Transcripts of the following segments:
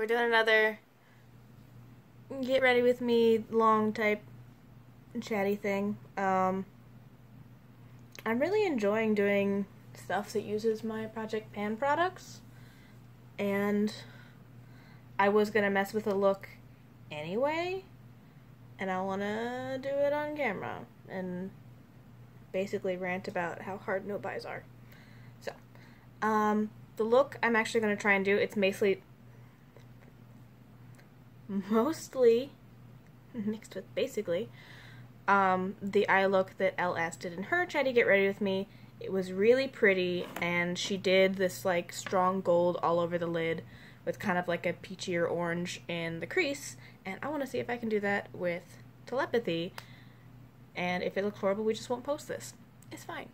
we're doing another get ready with me long type chatty thing. I'm really enjoying doing stuff that uses my Project Pan products, and I was gonna mess with the look anyway, and I wanna do it on camera and basically rant about how hard no buys are. So, the look I'm actually gonna try and do, it's mostly mixed with basically the eye look that LS did in her Chatty Get Ready With Me. It was really pretty, and she did this like strong gold all over the lid with kind of like a peachier orange in the crease, and I want to see if I can do that with Telepathy, and if it looks horrible we just won't post this. It's fine.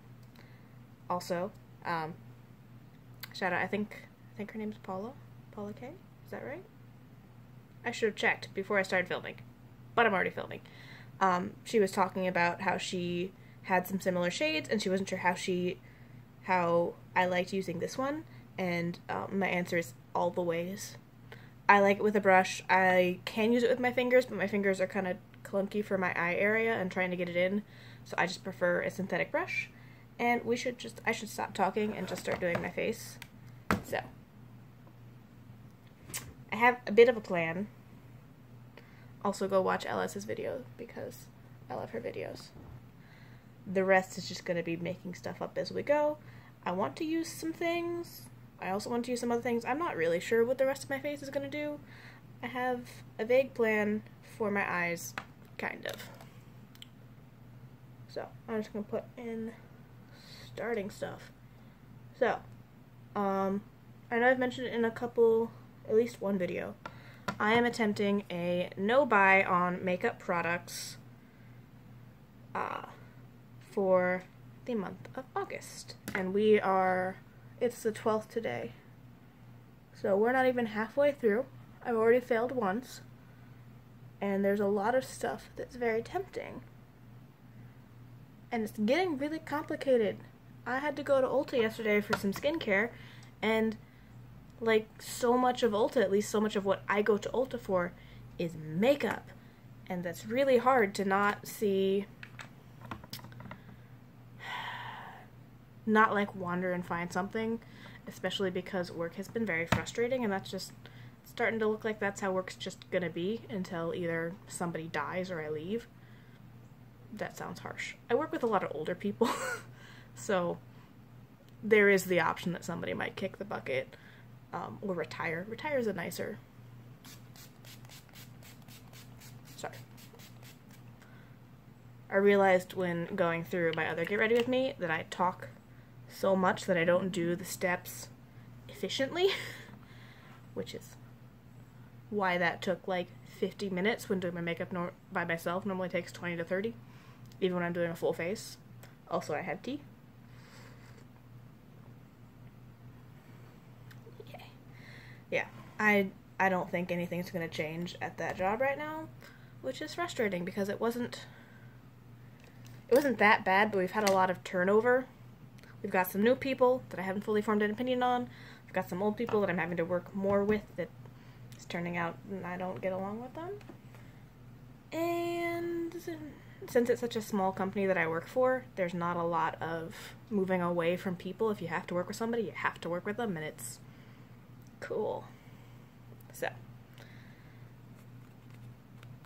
Also, shout out, I think her name's Paula K, is that right? I should have checked before I started filming, but I'm already filming. She was talking about how she had some similar shades, and she wasn't sure how I liked using this one, and my answer is all the ways. I like it with a brush. I can use it with my fingers, but my fingers are kind of clunky for my eye area and trying to get it in, so I just prefer a synthetic brush. And I should stop talking and just start doing my face. So, I have a bit of a plan. Also go watch LS's video because I love her videos. The rest is just going to be making stuff up as we go. I want to use some things. I also want to use some other things. I'm not really sure what the rest of my face is going to do. I have a vague plan for my eyes, kind of. So, I'm just going to put in starting stuff. So, I know I've mentioned it in at least one video. I am attempting a no-buy on makeup products for the month of August. And it's the 12th today. So we're not even halfway through. I've already failed once. And there's a lot of stuff that's very tempting. And it's getting really complicated. I had to go to Ulta yesterday for some skincare, and like so much of Ulta, at least so much of what I go to Ulta for, is makeup. And that's really hard to not like wander and find something, especially because work has been very frustrating, and that's just starting to look like that's how work's just gonna be until either somebody dies or I leave. That sounds harsh. I work with a lot of older people, so there is the option that somebody might kick the bucket. Or retire. Retire is a nicer... Sorry. I realized when going through my other Get Ready With Me that I talk so much that I don't do the steps efficiently, which is why that took like 50 minutes when doing my makeup by myself. Normally takes 20 to 30, even when I'm doing a full face. Also, I had tea. Yeah, I don't think anything's going to change at that job right now, which is frustrating because it wasn't that bad, but we've had a lot of turnover. We've got some new people that I haven't fully formed an opinion on. We've got some old people that I'm having to work more with that it's turning out I don't get along with them. And since it's such a small company that I work for, there's not a lot of moving away from people. If you have to work with somebody, you have to work with them, and it's cool. So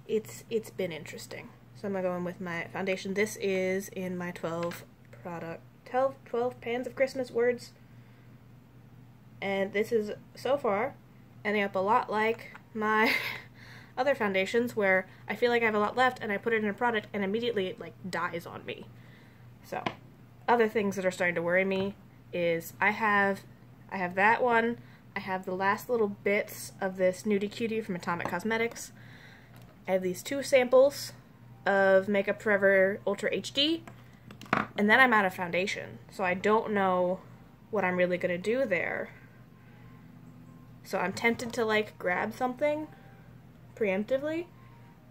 it's been interesting. So I'm gonna go in with my foundation. This is in my 12 pans of Christmas words, and this is so far ending up a lot like my other foundations, where I feel like I have a lot left and I put it in a product and immediately it like dies on me. So other things that are starting to worry me is I have that one. I have the last little bits of this Nudie Cutie from Atomic Cosmetics. I have these 2 samples of Makeup Forever Ultra HD, and then I'm out of foundation. So I don't know what I'm really going to do there. So I'm tempted to like grab something preemptively,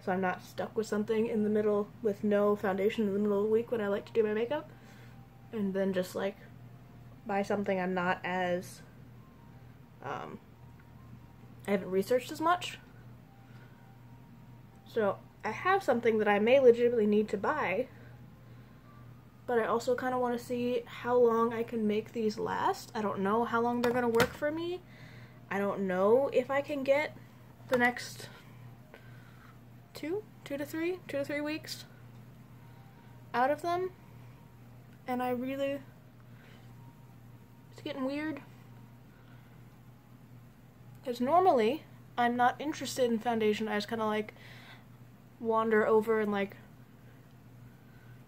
so I'm not stuck with something in the middle with no foundation in the middle of the week when I like to do my makeup, and then just like buy something I'm not as I haven't researched as much. So I have something that I may legitimately need to buy, but I also kind of want to see how long I can make these last. I don't know how long they're going to work for me. I don't know if I can get the next two to three weeks out of them. And it's getting weird. Because normally, I'm not interested in foundation. I just kind of like wander over and like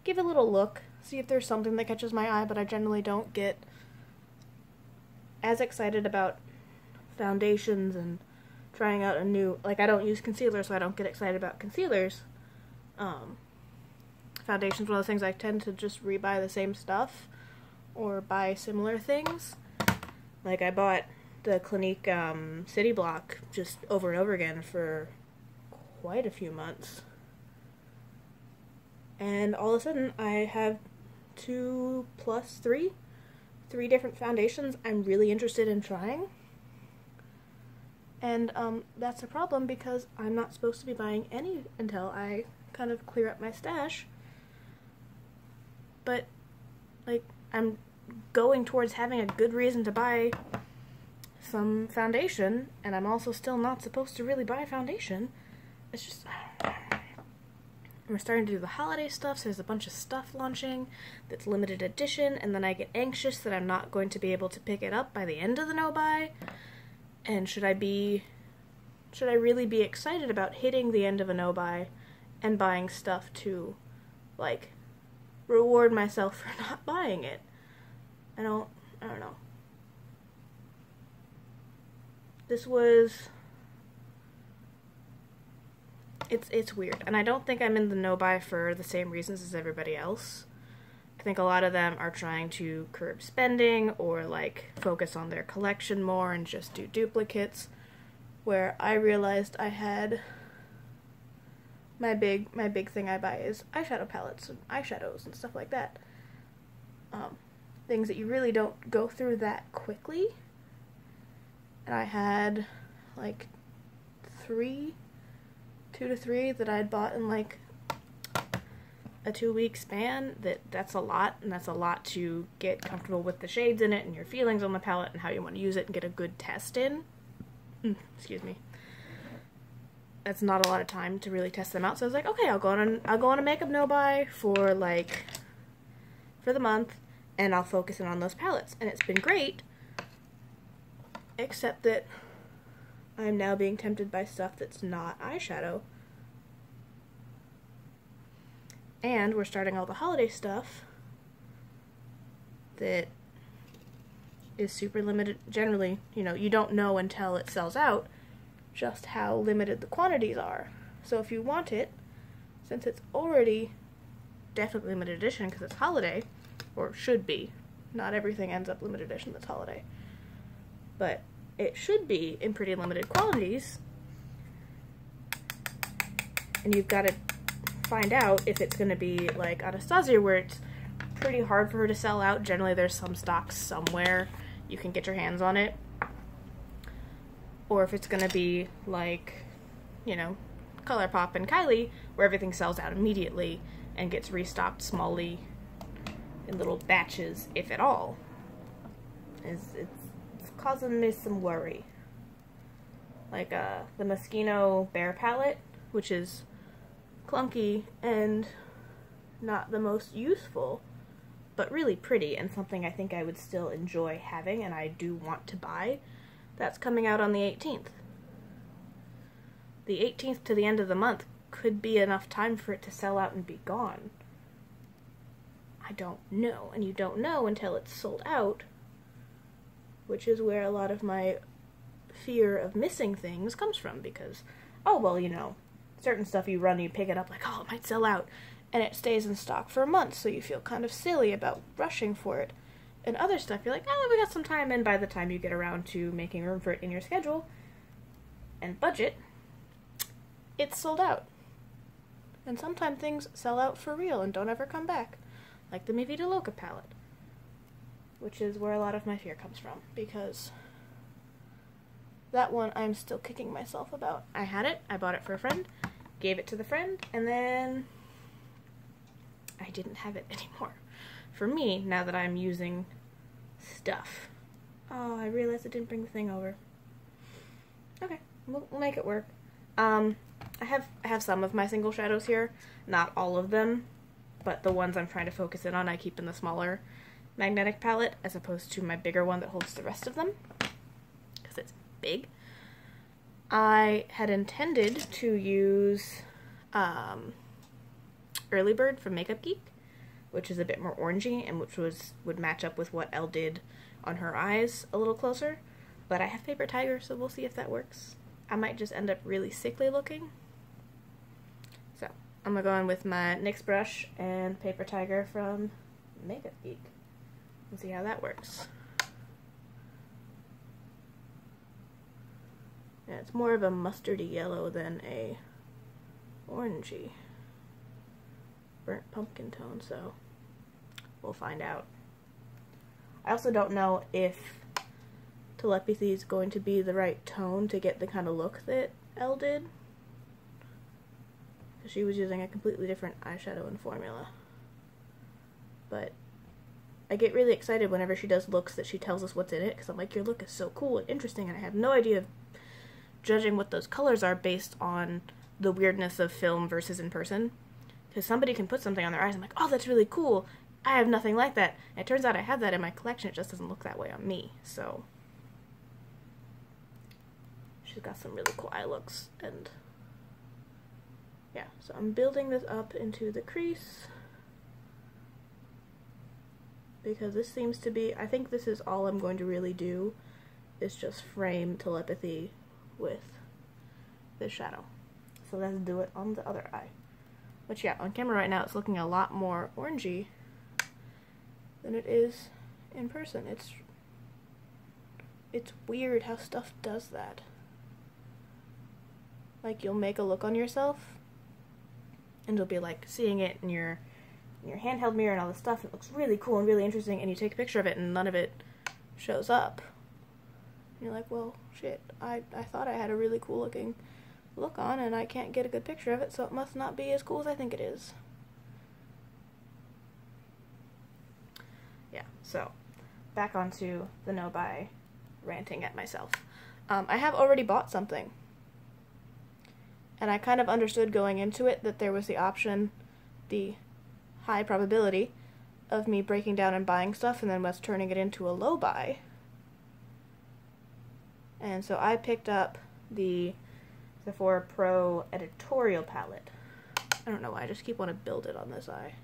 give a little look, see if there's something that catches my eye, but I generally don't get as excited about foundations and trying out a new, like, I don't use concealer, so I don't get excited about concealers. Foundation's one of those things I tend to just rebuy the same stuff or buy similar things. Like, I bought the Clinique City Block just over and over again for quite a few months. And all of a sudden, I have 2 plus 3 different foundations I'm really interested in trying. And that's a problem because I'm not supposed to be buying any until I kind of clear up my stash. But, like, I'm going towards having a good reason to buy some foundation, and I'm also still not supposed to really buy foundation. It's just, we're starting to do the holiday stuff, so there's a bunch of stuff launching that's limited edition, and then I get anxious that I'm not going to be able to pick it up by the end of the no-buy. And should I really be excited about hitting the end of a no-buy and buying stuff to, like, reward myself for not buying it? I don't know. It's weird, and I don't think I'm in the no-buy for the same reasons as everybody else. I think a lot of them are trying to curb spending or, like, focus on their collection more and just do duplicates, where I realized I had my big thing I buy is eyeshadow palettes and eyeshadows and stuff like that. Things that you really don't go through that quickly. And I had, like, 2 to 3 that I'd bought in, like, a 2-week span. That's a lot, and that's a lot to get comfortable with the shades in it and your feelings on the palette and how you want to use it and get a good test in. Excuse me. That's not a lot of time to really test them out, so I was like, okay, I'll go on a makeup no-buy for the month, and I'll focus in on those palettes. And it's been great, except that I'm now being tempted by stuff that's not eyeshadow. And we're starting all the holiday stuff that is super limited. Generally, you don't know until it sells out just how limited the quantities are. So if you want it, since it's already definitely limited edition because it's holiday, or should be, not everything ends up limited edition that's holiday, but it should be in pretty limited quantities, and you've got to find out if it's going to be like Anastasia, where it's pretty hard for her to sell out. Generally there's some stock somewhere you can get your hands on it, or if it's going to be like, ColourPop and Kylie, where everything sells out immediately and gets restocked smallly in little batches, if at all. It's causing me some worry. Like the Moschino Bear palette, which is clunky and not the most useful, but really pretty and something I think I would still enjoy having and I do want to buy. That's coming out on the 18th. The 18th to the end of the month could be enough time for it to sell out and be gone. I don't know, and you don't know until it's sold out, which is where a lot of my fear of missing things comes from, because, oh, well, certain stuff you pick it up like, oh, it might sell out, and it stays in stock for months, so you feel kind of silly about rushing for it. And other stuff, you're like, oh, we got some time, and by the time you get around to making room for it in your schedule and budget, it's sold out. And sometimes things sell out for real and don't ever come back, like the Mi Vida Loca palette, which is where a lot of my fear comes from, because that one I'm still kicking myself about. I had it, I bought it for a friend, gave it to the friend, and then I didn't have it anymore. For me, now that I'm using stuff. Oh, I realized I didn't bring the thing over. Okay, we'll make it work. I have some of my single shadows here, not all of them, but the ones I'm trying to focus in on I keep in the smaller magnetic palette as opposed to my bigger one that holds the rest of them, because it's big. I had intended to use Early Bird from Makeup Geek, which is a bit more orangey and which would match up with what Elle did on her eyes a little closer, but I have Paper Tiger, so we'll see if that works. I might just end up really sickly looking. So I'm gonna go in with my NYX brush and Paper Tiger from Makeup Geek and see how that works. Yeah, it's more of a mustardy yellow than a orangey burnt pumpkin tone, so we'll find out. I also don't know if Telepathy is going to be the right tone to get the kind of look that Elle did. She was using a completely different eyeshadow and formula. But I get really excited whenever she does looks that she tells us what's in it, because I'm like, your look is so cool and interesting, and I have no idea of judging what those colors are based on the weirdness of film versus in person. Because somebody can put something on their eyes, I'm like, oh, that's really cool. I have nothing like that. And it turns out I have that in my collection, it just doesn't look that way on me, so. She's got some really cool eye looks, and yeah, so I'm building this up into the crease, because this seems to be, I think this is all I'm going to really do, is just frame Telepathy with this shadow. So let's do it on the other eye. Which, yeah, on camera right now it's looking a lot more orangey than it is in person. It's weird how stuff does that. Like, you'll make a look on yourself, and you'll be like seeing it in your handheld mirror and all this stuff, and it looks really cool and really interesting, and you take a picture of it and none of it shows up. And you're like, well, shit, I thought I had a really cool looking look on, and I can't get a good picture of it, so it must not be as cool as I think it is. Yeah, so back onto the no buy ranting at myself. I have already bought something. And I kind of understood going into it that there was the option, the high probability, of me breaking down and buying stuff and then was turning it into a low buy. And so I picked up the Sephora Pro editorial palette. I don't know why, I just keep wanting to build it on this eye.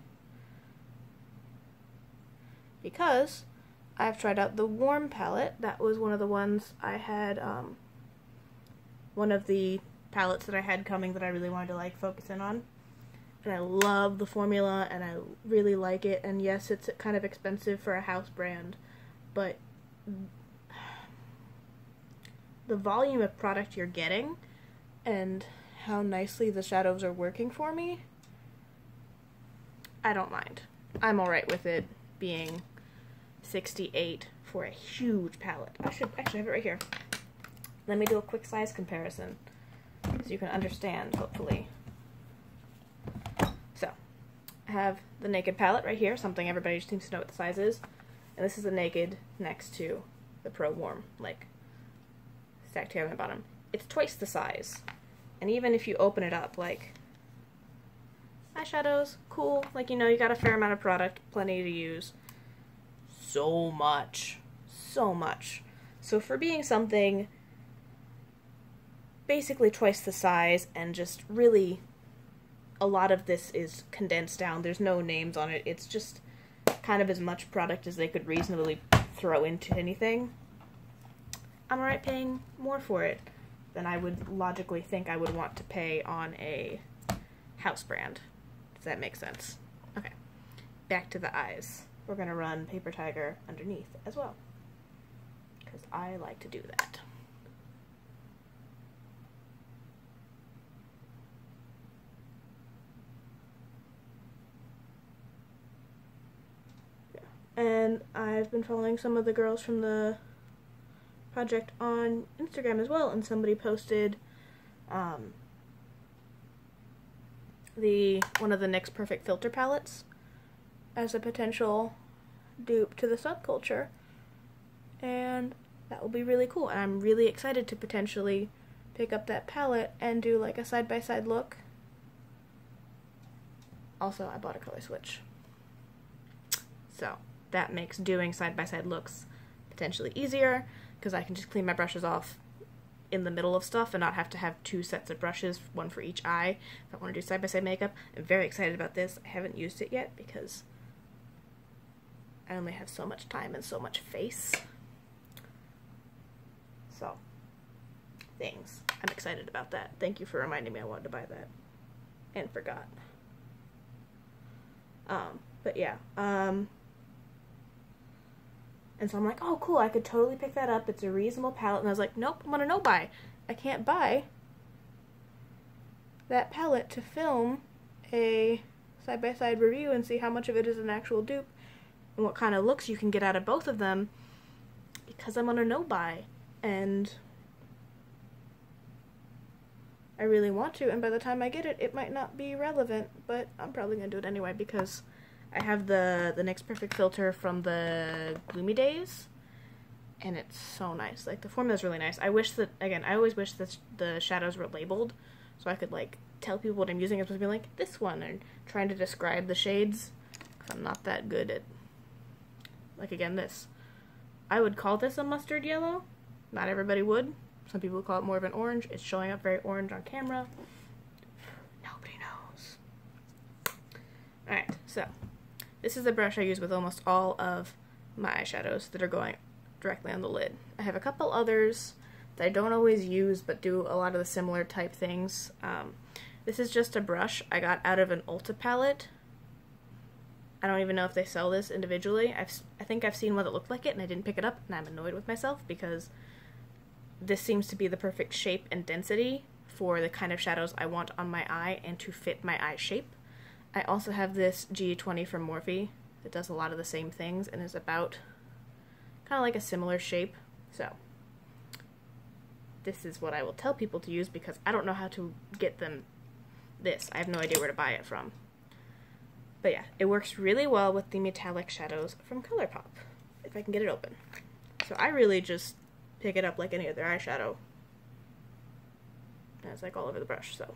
Because I've tried out the warm palette. That was one of the ones I had, one of the palettes that I had coming that I really wanted to like focus in on, and I love the formula and I really like it, and yes, it's kind of expensive for a house brand, but the volume of product you're getting and how nicely the shadows are working for me, I don't mind. I'm alright with it being $68 for a huge palette. I should actually have it right here. Let me do a quick size comparison so you can understand, hopefully. So, I have the Naked palette right here, something everybody seems to know what the size is, and this is the Naked next to the Pro Warm, like, stacked here on the bottom. It's twice the size, and even if you open it up, like, eyeshadows, cool, like, you know, you got a fair amount of product, plenty to use. So much. So much. So for being something basically twice the size, and just really a lot of this is condensed down. There's no names on it. It's just kind of as much product as they could reasonably throw into anything. I'm alright paying more for it than I would logically think I would want to pay on a house brand. Does that make sense? Okay. Back to the eyes. We're going to run Paper Tiger underneath as well, because I like to do that. And I've been following some of the girls from the project on Instagram as well, and somebody posted one of the NYX Perfect Filter palettes as a potential dupe to the subculture, and that will be really cool, and I'm really excited to potentially pick up that palette and do like a side-by-side look. Also, I bought a color switch, so that makes doing side-by-side looks potentially easier, because I can just clean my brushes off in the middle of stuff and not have to have two sets of brushes, one for each eye, if I want to do side-by-side makeup. I'm very excited about this. I haven't used it yet because I only have so much time and so much face. So, things. I'm excited about that. Thank you for reminding me I wanted to buy that. And forgot. But yeah, and so I'm like, oh cool, I could totally pick that up, it's a reasonable palette, and I was like, nope, I'm gonna no-buy. I can't buy that palette to film a side-by-side review and see how much of it is an actual dupe and what kind of looks you can get out of both of them, because I'm on a no-buy, and I really want to, and by the time I get it, it might not be relevant, but I'm probably gonna do it anyway because I have the NYX Perfect Filter from the Gloomy Days, and it's so nice. Like, the formula is really nice. I wish that, again, I always wish that the shadows were labeled, so I could, like, tell people what I'm using. I'm supposed to be like, this one, and trying to describe the shades, because I'm not that good at, like, again, this. I would call this a mustard yellow. Not everybody would. Some people would call it more of an orange. It's showing up very orange on camera. Nobody knows. Alright, so this is the brush I use with almost all of my eyeshadows that are going directly on the lid. I have a couple others that I don't always use but do a lot of the similar type things. This is just a brush I got out of an Ulta palette. I don't even know if they sell this individually. I think I've seen one that looked like it and I didn't pick it up, and I'm annoyed with myself because this seems to be the perfect shape and density for the kind of shadows I want on my eye and to fit my eye shape. I also have this G20 from Morphe that does a lot of the same things and is about kind of like a similar shape. So this is what I will tell people to use because I don't know how to get them this. I have no idea where to buy it from. But yeah, it works really well with the metallic shadows from ColourPop, if I can get it open. So I really just pick it up like any other eyeshadow. And it's like all over the brush, so.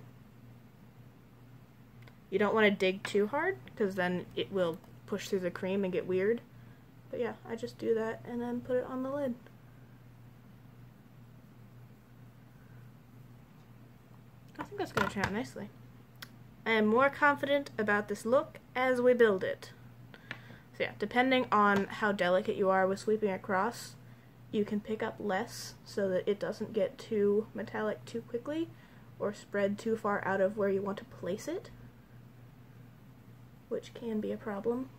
You don't want to dig too hard, because then it will push through the cream and get weird. But yeah, I just do that and then put it on the lid. I think that's going to turn out nicely. I am more confident about this look as we build it. So yeah, depending on how delicate you are with sweeping across, you can pick up less so that it doesn't get too metallic too quickly or spread too far out of where you want to place it, which can be a problem.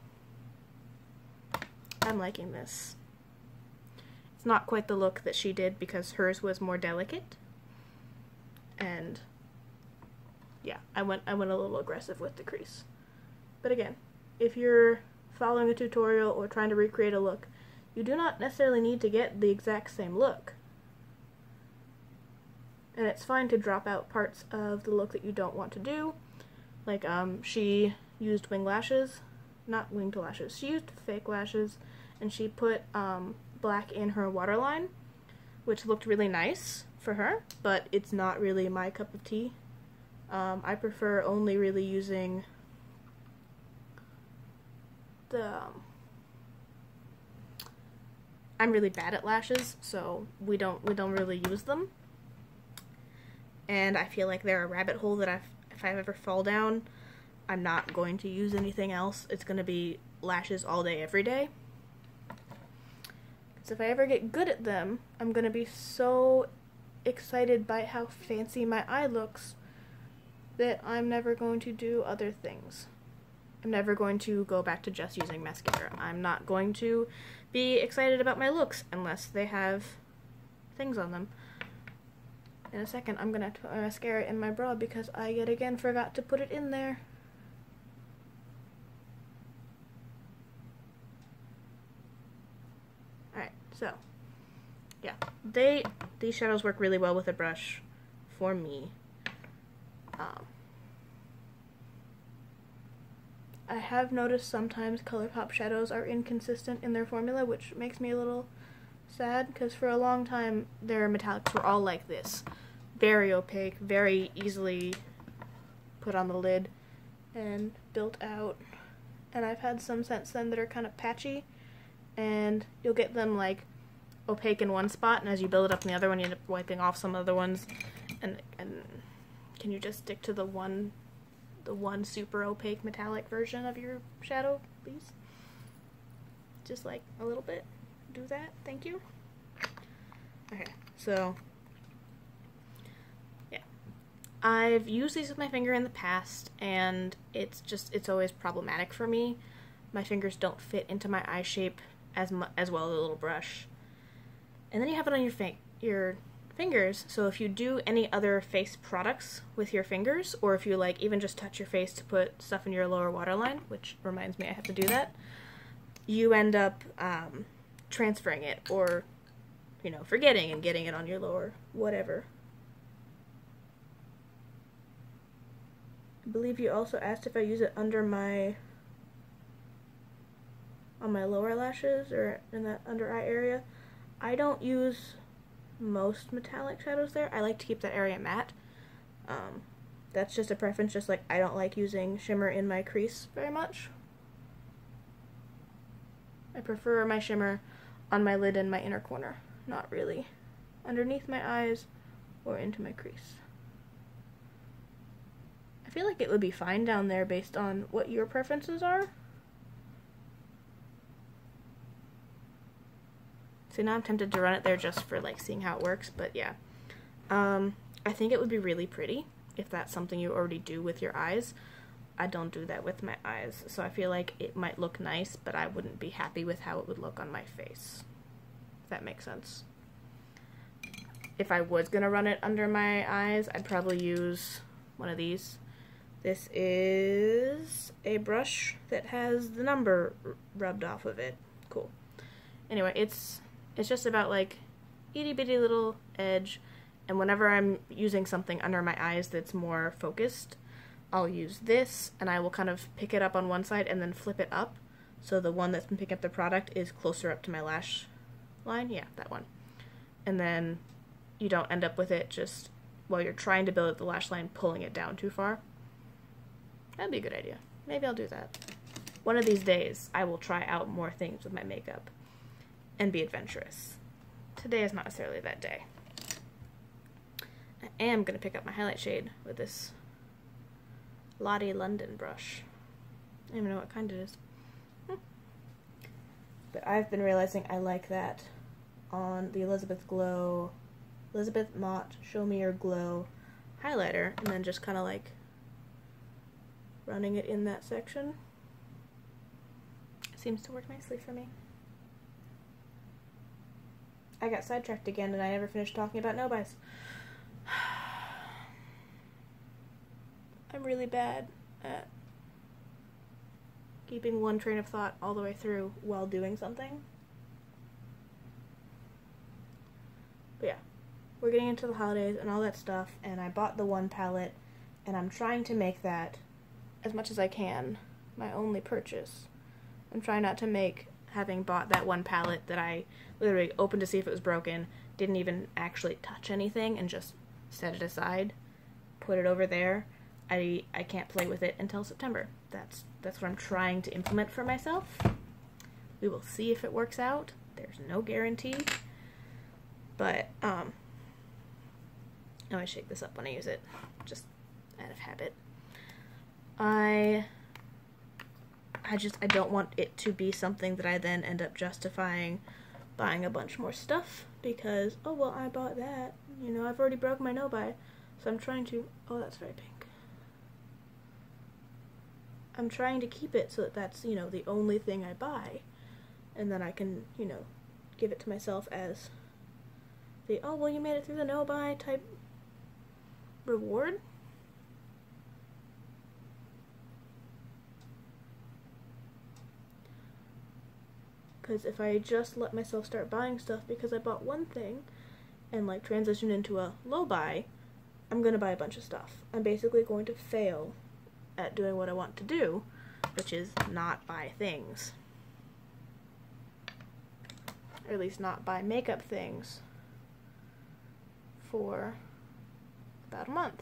I'm liking this. It's not quite the look that she did because hers was more delicate, and yeah, I went a little aggressive with the crease. But again, if you're following a tutorial or trying to recreate a look, you do not necessarily need to get the exact same look. And it's fine to drop out parts of the look that you don't want to do. Like, she used winged lashes, not winged lashes, she used fake lashes, and she put black in her waterline, which looked really nice for her, but it's not really my cup of tea. I prefer only really using the, I'm really bad at lashes, so we don't really use them. And I feel like they're a rabbit hole that if I ever fall down, I'm not going to use anything else. It's going to be lashes all day, every day. Because if I ever get good at them, I'm going to be so excited by how fancy my eye looks that I'm never going to do other things. I'm never going to go back to just using mascara. I'm not going to be excited about my looks unless they have things on them. In a second, I'm gonna put my mascara in my bra because I yet again forgot to put it in there. Alright, so, yeah, these shadows work really well with a brush for me. I have noticed sometimes ColourPop shadows are inconsistent in their formula, which makes me a little sad, because for a long time their metallics were all like this. Very opaque, very easily put on the lid and built out. And I've had some since then that are kind of patchy, and you'll get them like opaque in one spot, and as you build it up in the other one, you end up wiping off some other ones. And can you just stick to the one super opaque metallic version of your shadow, please? Just like a little bit. Do that. Thank you. Okay, so yeah. I've used these with my finger in the past, and it's always problematic for me. My fingers don't fit into my eye shape as well as a little brush. And then you have it on your fingers, so if you do any other face products with your fingers, or if you like even just touch your face to put stuff in your lower waterline, which reminds me I have to do that, you end up transferring it, or forgetting and getting it on your lower whatever. I believe you also asked if I use it under on my lower lashes or in that under eye area. I don't use most metallic shadows there. I like to keep that area matte. That's just a preference, just like I don't like using shimmer in my crease very much. I prefer my shimmer on my lid and my inner corner, not really underneath my eyes or into my crease. I feel like it would be fine down there based on what your preferences are. So now I'm tempted to run it there just for like seeing how it works, but yeah. I think it would be really pretty if that's something you already do with your eyes. I don't do that with my eyes, so I feel like it might look nice, but I wouldn't be happy with how it would look on my face. If that makes sense. If I was gonna run it under my eyes, I'd probably use one of these. This is a brush that has the number rubbed off of it. Cool. Anyway, it's just about like itty bitty little edge, and whenever I'm using something under my eyes that's more focused, I'll use this, and I will kind of pick it up on one side and then flip it up, so the one that's been picking up the product is closer up to my lash line. Yeah, that one. And then you don't end up with it just while you're trying to build up the lash line pulling it down too far. That'd be a good idea. Maybe I'll do that. One of these days, I will try out more things with my makeup and be adventurous. Today is not necessarily that day. I am going to pick up my highlight shade with this Lottie London brush. I don't even know what kind it is. But I've been realizing I like that on the Elizabeth Mott Show Me Your Glow highlighter, and then just kind of like running it in that section. Seems to work nicely for me. I got sidetracked again and I never finished talking about no-buys. I'm really bad at keeping one train of thought all the way through while doing something. But yeah, we're getting into the holidays and all that stuff, and I bought the one palette, and I'm trying to make that, as much as I can, my only purchase. I'm trying not to make having bought that one palette that I literally opened to see if it was broken, didn't even actually touch anything, and just set it aside, put it over there. I can't play with it until September. That's what I'm trying to implement for myself. We will see if it works out. There's no guarantee. But I always shake this up when I use it, just out of habit. I don't want it to be something that I then end up justifying buying a bunch more stuff because, oh well, I bought that. I've already broke my no-buy. So I'm trying to, oh, that's very pink. I'm trying to keep it so that that's, the only thing I buy. And then I can, give it to myself as the, oh, well, you made it through the no-buy type reward. Because if I just let myself start buying stuff because I bought one thing, and like transition into a low buy, I'm going to buy a bunch of stuff. I'm basically going to fail at doing what I want to do, which is not buy things. Or at least not buy makeup things for about a month.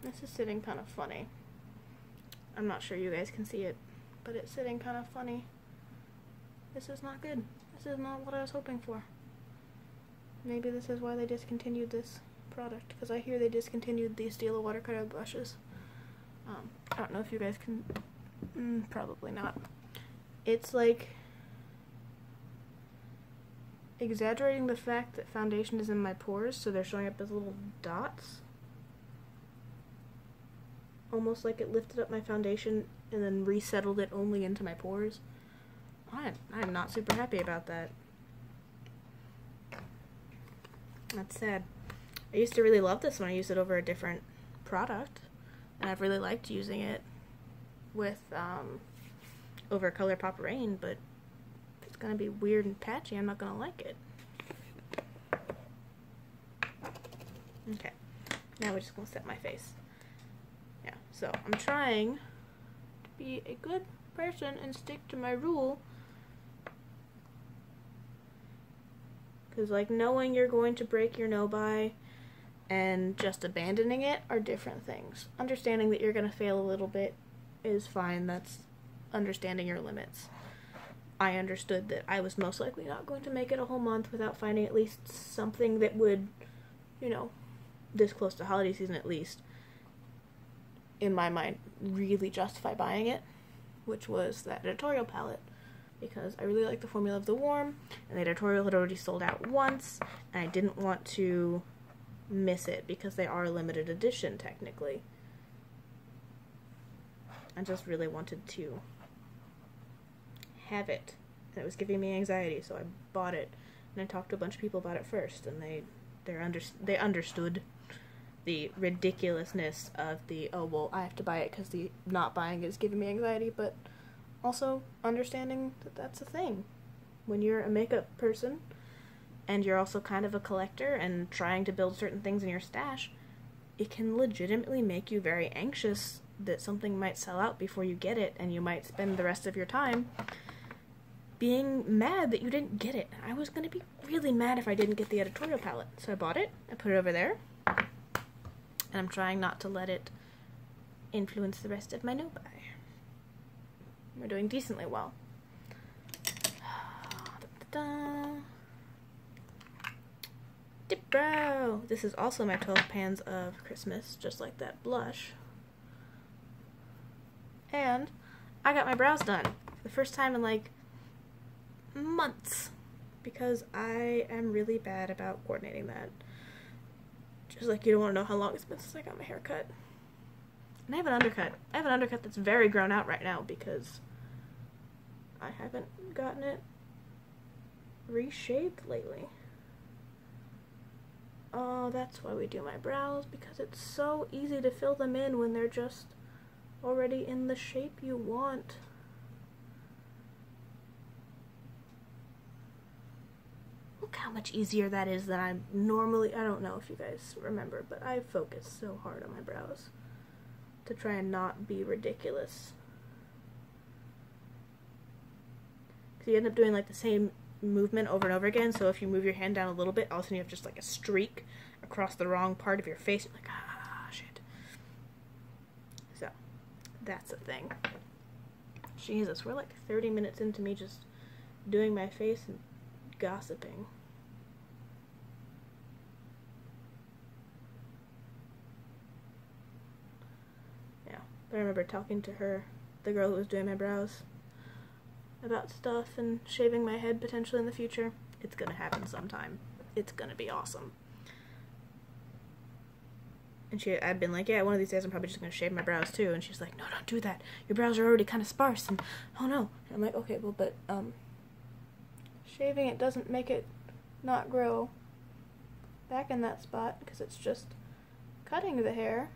This is sitting kind of funny. I'm not sure you guys can see it, but it's sitting kind of funny. This is not good. This is not what I was hoping for. Maybe this is why they discontinued this product, because I hear they discontinued the Stila watercolor brushes. I don't know if you guys can... probably not. It's like exaggerating the fact that foundation is in my pores, so they're showing up as little dots. Almost like it lifted up my foundation and then resettled it only into my pores. I'm not super happy about that. That's sad. I used to really love this when I used it over a different product, and I've really liked using it with over ColourPop Rain, but if it's gonna be weird and patchy, I'm not gonna like it. Okay, now we're just gonna set my face. Yeah, so I'm trying to be a good person and stick to my rule. Because, like, knowing you're going to break your no-buy and just abandoning it are different things. Understanding that you're going to fail a little bit is fine. That's understanding your limits. I understood that I was most likely not going to make it a whole month without finding at least something that would, you know, this close to holiday season at least, in my mind, really justify buying it, which was that editorial palette, because I really like the formula of the Warm, and the editorial had already sold out once, and I didn't want to miss it, because they are a limited edition, technically. I just really wanted to have it, and it was giving me anxiety, so I bought it, and I talked to a bunch of people about it first, and they understood the ridiculousness of the, oh, well, I have to buy it because the not buying is giving me anxiety, but also understanding that that's a thing. When you're a makeup person, and you're also kind of a collector and trying to build certain things in your stash, it can legitimately make you very anxious that something might sell out before you get it, and you might spend the rest of your time being mad that you didn't get it. I was going to be really mad if I didn't get the editorial palette, so I bought it, I put it over there, and I'm trying not to let it influence the rest of my no-buy. We're doing decently well. Dip Brow! This is also my 12 pans of Christmas, just like that blush. And I got my brows done for the first time in like months, because I am really bad about coordinating that. Just like you don't want to know how long it's been since I got my hair cut. And I have an undercut. I have an undercut that's very grown out right now because I haven't gotten it reshaped lately. Oh, that's why we do my brows, because it's so easy to fill them in when they're just already in the shape you want. Look how much easier that is than I normally... I don't know if you guys remember, but I focus so hard on my brows to try and not be ridiculous. Because you end up doing like the same movement over and over again, so if you move your hand down a little bit, all of a sudden you have just like a streak across the wrong part of your face. You're like, ah, shit. So, that's a thing. Jesus, we're like 30 minutes into me just doing my face and gossiping. Yeah, but I remember talking to her, the girl who was doing my brows, about stuff and shaving my head potentially in the future. It's gonna happen sometime. It's gonna be awesome. And I've been like, yeah, one of these days I'm probably just going to shave my brows too. And she's like, no, don't do that. Your brows are already kind of sparse. And, oh no. And I'm like, okay, well, but, shaving it doesn't make it not grow back in that spot, because it's just cutting the hair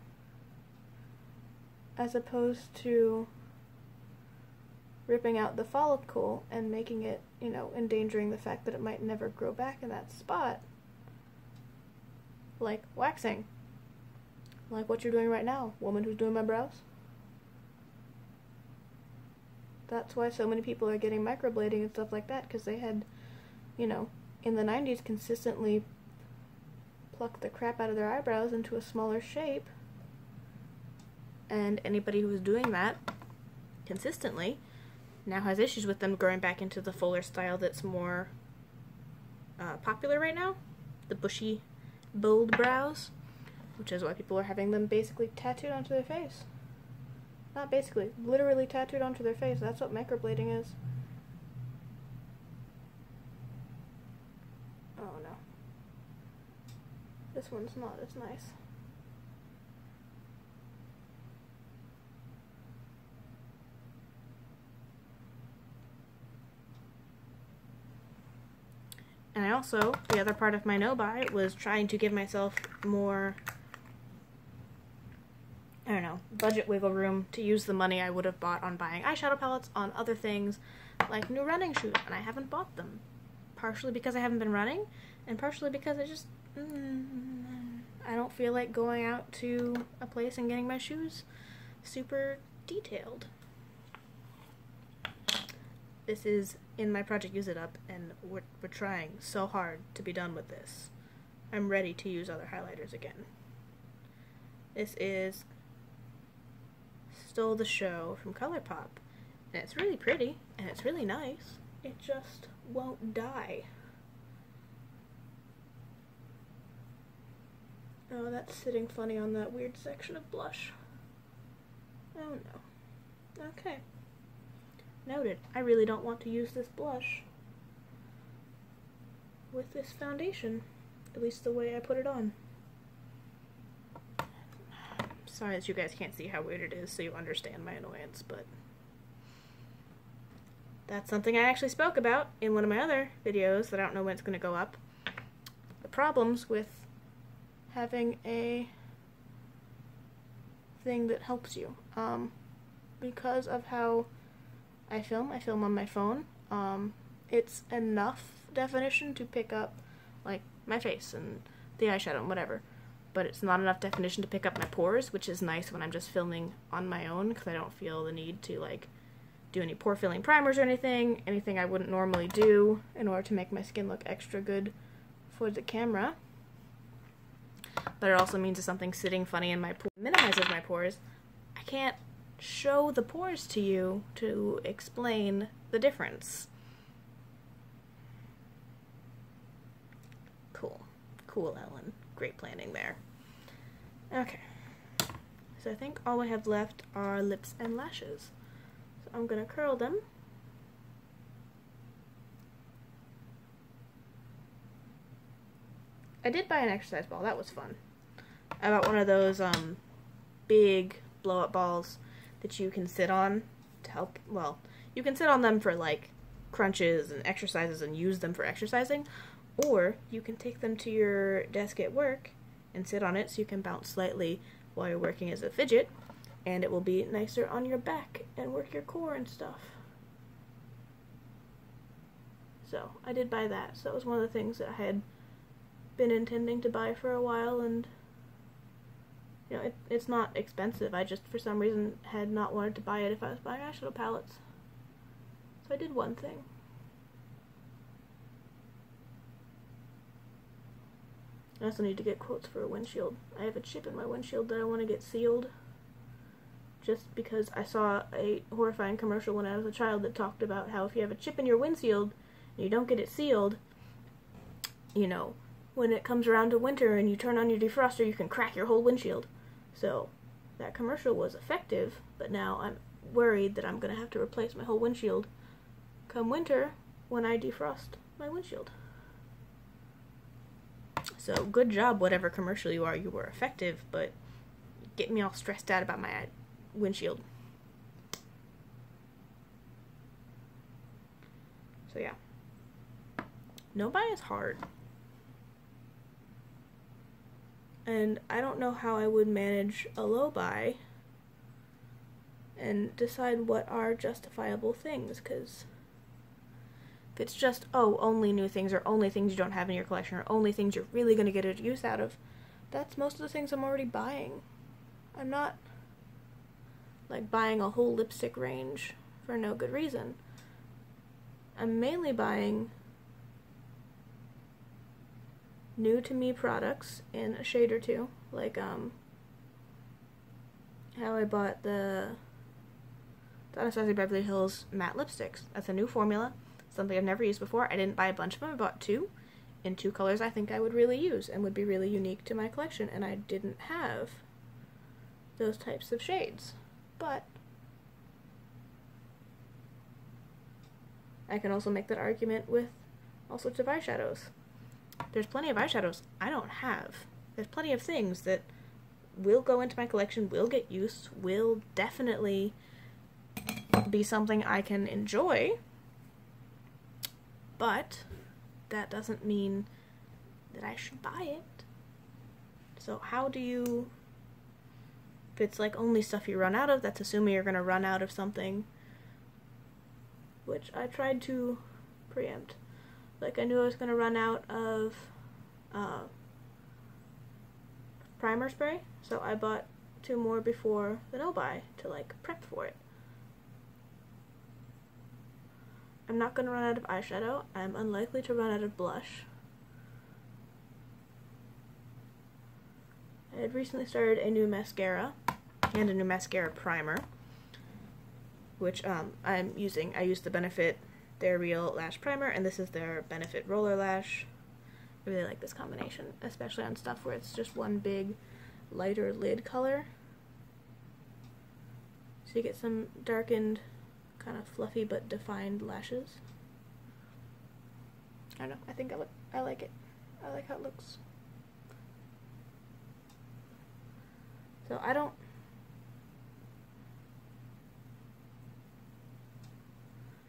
as opposed to ripping out the follicle and making it, you know, endangering the fact that it might never grow back in that spot. Like waxing. Like what you're doing right now, woman who's doing my brows. That's why so many people are getting microblading and stuff like that, because they had, you know, in the 90s consistently plucked the crap out of their eyebrows into a smaller shape. And anybody who was doing that consistently now has issues with them growing back into the fuller style that's more popular right now. The bushy, bold brows. Which is why people are having them basically tattooed onto their face. Not basically, literally tattooed onto their face. That's what microblading is. Oh no. This one's not as nice. And I also, the other part of my no-buy was trying to give myself more, I don't know, budget wiggle room to use the money I would have bought on buying eyeshadow palettes on other things like new running shoes, and I haven't bought them. Partially because I haven't been running, and partially because I just, I don't feel like going out to a place and getting my shoes super detailed. This is in my project Use It Up, and we're trying so hard to be done with this. I'm ready to use other highlighters again. This is Stole the Show from ColourPop, and it's really pretty, and it's really nice. It just won't die. Oh, that's sitting funny on that weird section of blush. Oh no. Okay. Noted. I really don't want to use this blush with this foundation, at least the way I put it on. Sorry that you guys can't see how weird it is, so you understand my annoyance, but that's something I actually spoke about in one of my other videos that I don't know when it's going to go up. The problems with having a thing that helps you. Because of how I film on my phone. It's enough definition to pick up, like, my face and the eyeshadow and whatever, but it's not enough definition to pick up my pores, which is nice when I'm just filming on my own, because I don't feel the need to, like, do any pore filling primers or anything I wouldn't normally do in order to make my skin look extra good for the camera. But it also means if something's sitting funny in my pore, minimizes my pores, I can't show the pores to you to explain the difference. Cool. Cool, Ellen. Great planning there. Okay. So I think all I have left are lips and lashes. So I'm gonna curl them. I did buy an exercise ball. That was fun. I bought one of those big blow-up balls that you can sit on to help, well, you can sit on them for like crunches and exercises and use them for exercising, or you can take them to your desk at work and sit on it so you can bounce slightly while you're working as a fidget, and it will be nicer on your back and work your core and stuff. So I did buy that, so that was one of the things that I had been intending to buy for a while, and you know, it's not expensive. I just, for some reason, had not wanted to buy it if I was buying eyeshadow palettes. So I did one thing. I also need to get quotes for a windshield. I have a chip in my windshield that I want to get sealed. Just because I saw a horrifying commercial when I was a child that talked about how if you have a chip in your windshield and you don't get it sealed, you know, when it comes around to winter and you turn on your defroster, you can crack your whole windshield. So that commercial was effective, but now I'm worried that I'm going to have to replace my whole windshield come winter when I defrost my windshield. So good job, whatever commercial you are, you were effective, but get me all stressed out about my windshield. So yeah. No buy is hard. And I don't know how I would manage a low buy and decide what are justifiable things, because if it's just, oh, only new things or only things you don't have in your collection or only things you're really going to get a use out of, that's most of the things I'm already buying. I'm not, like, buying a whole lipstick range for no good reason. I'm mainly buying new to me products in a shade or two, like how I bought the Anastasia Beverly Hills matte lipsticks. That's a new formula, something I've never used before. I didn't buy a bunch of them. I bought 2 in 2 colors I think I would really use and would be really unique to my collection, and I didn't have those types of shades. But I can also make that argument with all sorts of eyeshadows. There's plenty of eyeshadows I don't have. There's plenty of things that will go into my collection, will get used, will definitely be something I can enjoy, but that doesn't mean that I should buy it. So how do you, if it's like only stuff you run out of, that's assuming you're going to run out of something, which I tried to preempt. Like, I knew I was going to run out of primer spray, so I bought 2 more before the no-buy to, like, prep for it. I'm not going to run out of eyeshadow. I'm unlikely to run out of blush. I had recently started a new mascara and a new mascara primer, which I'm using. I use the Benefit Their Real Lash Primer, and this is their Benefit Roller Lash. I really like this combination, especially on stuff where it's just one big lighter lid color. So you get some darkened, kind of fluffy but defined lashes. I don't know, I think I like it. I like how it looks. So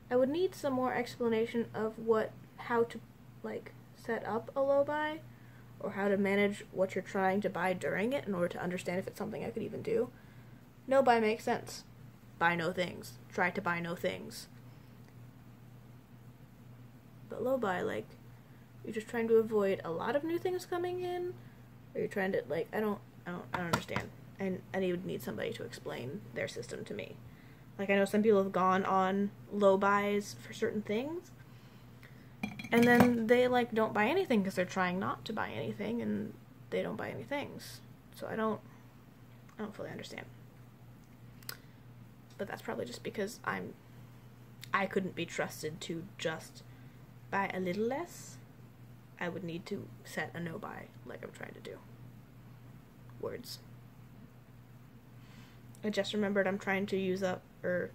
I would need some more explanation of how to, like, set up a low buy, or how to manage what you're trying to buy during it in order to understand if it's something I could even do. No buy makes sense. Buy no things. Try to buy no things. But low buy, like, you're just trying to avoid a lot of new things coming in, or you're trying to, like, I don't understand. And I would need somebody to explain their system to me. Like, I know some people have gone on low buys for certain things, and then they, like, don't buy anything because they're trying not to buy anything, and they don't buy any things. So I don't fully understand. But that's probably just because I couldn't be trusted to just buy a little less. I would need to set a no buy, like I'm trying to do. Words. I just remembered I'm trying to use up, or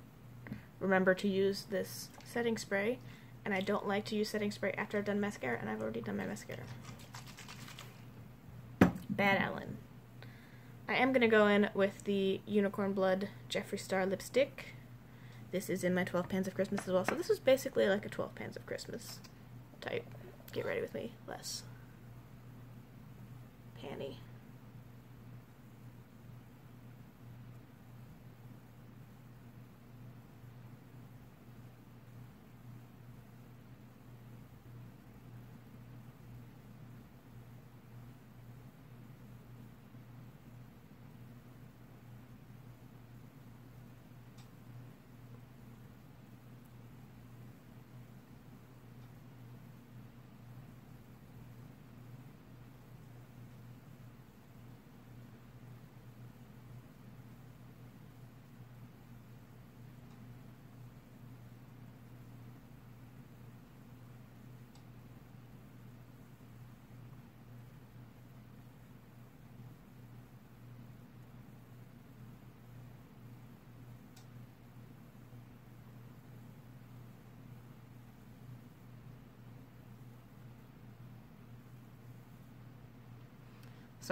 remember to use this setting spray, and I don't like to use setting spray after I've done mascara, and I've already done my mascara. Bad Ellen. I am going to go in with the Unicorn Blood Jeffree Star lipstick. This is in my 12 Pans of Christmas as well, so this is basically like a 12 Pans of Christmas type. Get ready with me, less panny.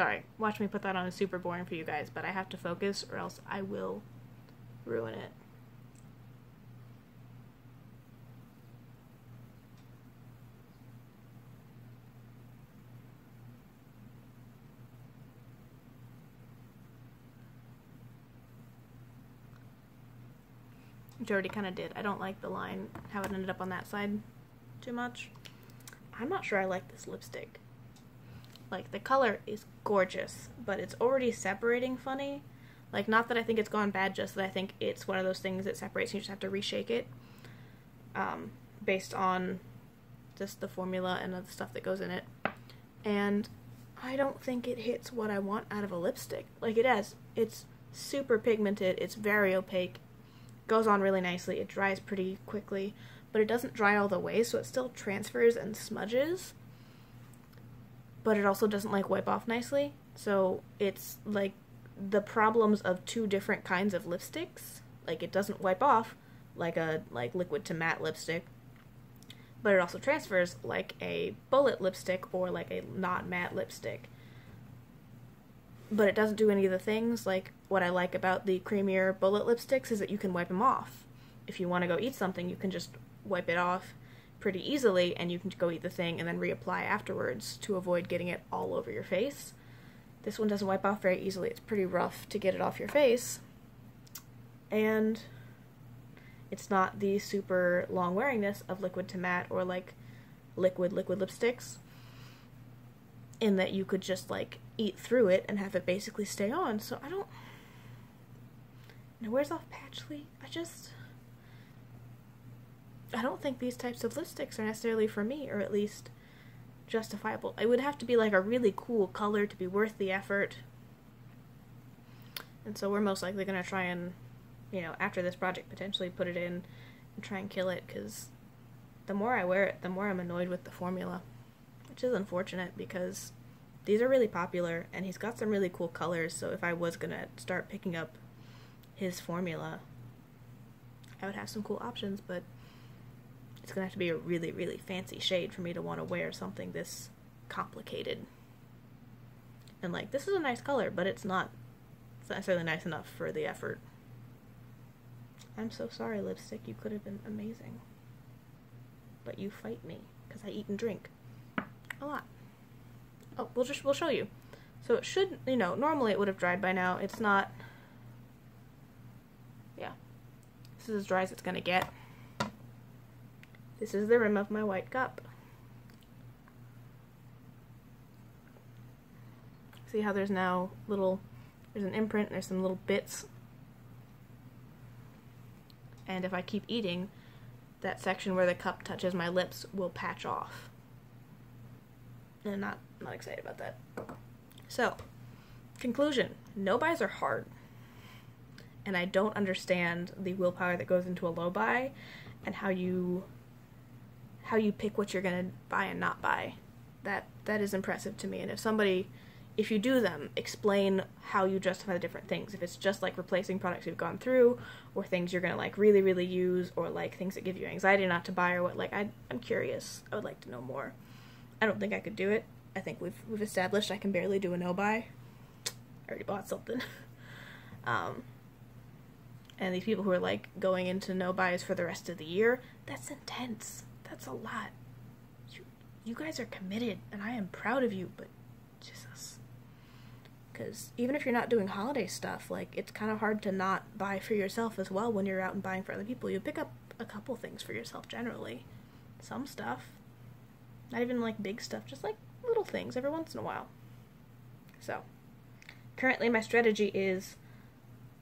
Sorry, watch me put that on is super boring for you guys, but I have to focus or else I will ruin it. Which I already kind of did. I don't like the line, how it ended up on that side too much. I'm not sure I like this lipstick. Like, the color is gorgeous, but it's already separating funny. Like, not that I think it's gone bad, just that I think it's one of those things that separates and you just have to reshake it. Based on just the formula and the stuff that goes in it. And I don't think it hits what I want out of a lipstick. Like, it's super pigmented, it's very opaque, goes on really nicely, it dries pretty quickly, but it doesn't dry all the way, so it still transfers and smudges, but it also doesn't like wipe off nicely. So it's like the problems of two different kinds of lipsticks. Like, it doesn't wipe off like a liquid to matte lipstick, but it also transfers like a bullet lipstick or like a not matte lipstick. But it doesn't do any of the things. Like, what I like about the creamier bullet lipsticks is that you can wipe them off. If you want to go eat something, you can just wipe it off pretty easily, and you can go eat the thing and then reapply afterwards to avoid getting it all over your face. This one doesn't wipe off very easily. It's pretty rough to get it off your face. And it's not the super long wearingness of liquid to matte or like liquid lipsticks, in that you could just like eat through it and have it basically stay on. So I don't, and it wears off patchily. I don't think these types of lipsticks are necessarily for me, or at least justifiable. It would have to be like a really cool color to be worth the effort. And so we're most likely going to try and, you know, after this project, potentially put it in and try and kill it, because the more I wear it, the more I'm annoyed with the formula, which is unfortunate because these are really popular and he's got some really cool colors. So if I was going to start picking up his formula, I would have some cool options, but it's going to have to be a really, really fancy shade for me to want to wear something this complicated. And like, this is a nice color, but it's not necessarily nice enough for the effort. I'm so sorry, lipstick. You could have been amazing. But you fight me, because I eat and drink a lot. Oh, we'll show you. So it should, you know, normally it would have dried by now. It's not. Yeah. This is as dry as it's gonna get. This is the rim of my white cup. See how there's now there's an imprint, and there's some little bits. And if I keep eating, that section where the cup touches my lips will patch off. And I'm not excited about that. So, conclusion. No buys are hard. And I don't understand the willpower that goes into a low buy and how you pick what you're gonna buy and not buy. That is impressive to me. And if you do them, explain how you justify the different things. If it's just like replacing products you've gone through, or things you're gonna like really, really use, or like things that give you anxiety not to buy, or what, like I'm curious. I would like to know more. I don't think I could do it. I think we've established I can barely do a no buy. I already bought something. And these people who are like going into no buys for the rest of the year, that's intense. That's a lot. You guys are committed, and I am proud of you, but Jesus. Because even if you're not doing holiday stuff, like, it's kind of hard to not buy for yourself as well when you're out and buying for other people. You pick up a couple things for yourself generally. Some stuff. Not even like big stuff, just like little things every once in a while. So, currently my strategy is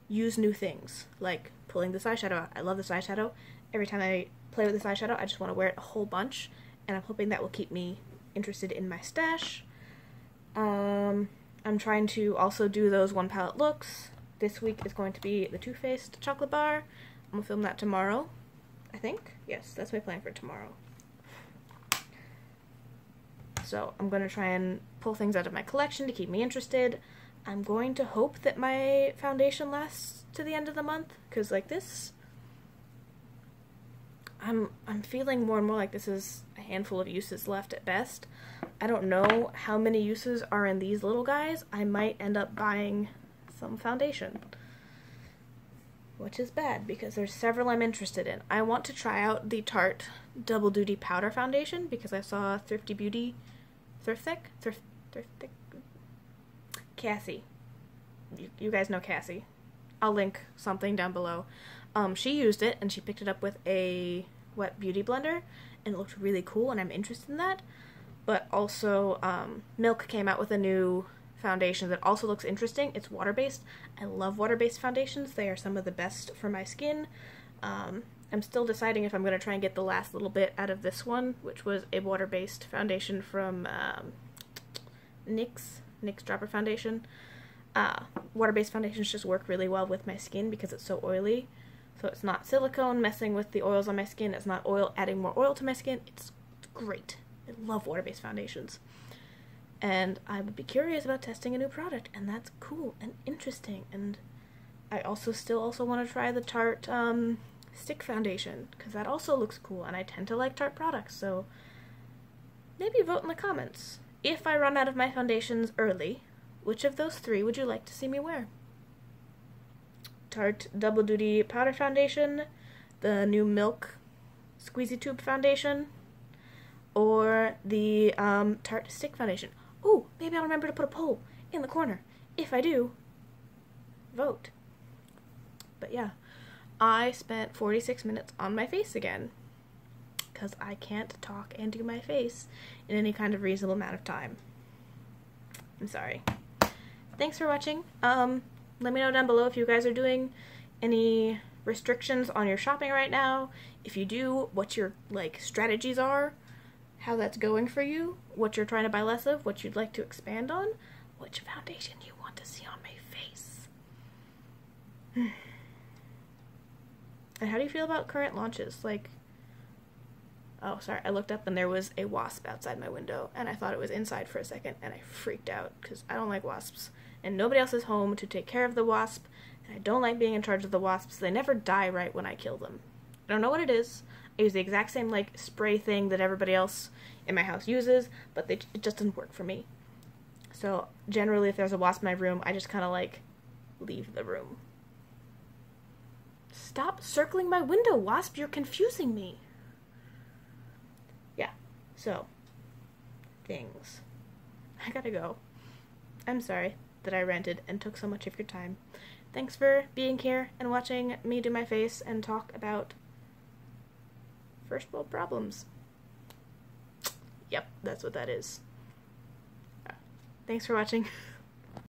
use new things, like pulling this eyeshadow out. I love this eyeshadow. Every time I play with this eyeshadow, I just want to wear it a whole bunch, and I'm hoping that will keep me interested in my stash. I'm trying to also do those one palette looks. This week is going to be the Too Faced chocolate bar. I'm going to film that tomorrow, I think. Yes, that's my plan for tomorrow. So I'm going to try and pull things out of my collection to keep me interested. I'm going to hope that my foundation lasts to the end of the month, because like this, I'm feeling more and more like this is a handful of uses left at best. I don't know how many uses are in these little guys. I might end up buying some foundation, which is bad because there's several I'm interested in. I want to try out the Tarte Double Duty Powder Foundation because I saw Thrifty Beauty, Cassie. You guys know Cassie. I'll link something down below. She used it and she picked it up with a wet beauty blender and it looked really cool and I'm interested in that. But also, Milk came out with a new foundation that also looks interesting. It's water-based. I love water-based foundations. They are some of the best for my skin. I'm still deciding if I'm going to try and get the last little bit out of this one, which was a water-based foundation from NYX Dropper Foundation. Water-based foundations just work really well with my skin because it's so oily. So it's not silicone messing with the oils on my skin. It's not oil adding more oil to my skin. It's great. I love water-based foundations. And I would be curious about testing a new product, and that's cool and interesting. And I also want to try the Tarte stick foundation, because that also looks cool, and I tend to like Tarte products, so maybe vote in the comments. If I run out of my foundations early, which of those three would you like to see me wear? Tarte Double Duty Powder Foundation, the new Milk Squeezy Tube Foundation, or the Tarte Stick Foundation. Ooh, maybe I'll remember to put a poll in the corner. If I do, vote. But yeah, I spent 46 minutes on my face again, because I can't talk and do my face in any kind of reasonable amount of time. I'm sorry. Thanks for watching. Let me know down below if you guys are doing any restrictions on your shopping right now. If you do, what your strategies are, how that's going for you, what you're trying to buy less of, what you'd like to expand on, which foundation you want to see on my face. And how do you feel about current launches? Oh, sorry, I looked up and there was a wasp outside my window, and I thought it was inside for a second, and I freaked out, because I don't like wasps, and nobody else is home to take care of the wasp, and I don't like being in charge of the wasps. They never die right when I kill them. I don't know what it is. I use the exact same, spray thing that everybody else in my house uses, but it just doesn't work for me. So, generally, if there's a wasp in my room, I just kind of, leave the room. Stop circling my window, wasp! You're confusing me! Yeah, so, things. I gotta go. I'm sorry that I ranted and took so much of your time. Thanks for being here and watching me do my face and talk about first world problems. Yep, that's what that is. Thanks for watching.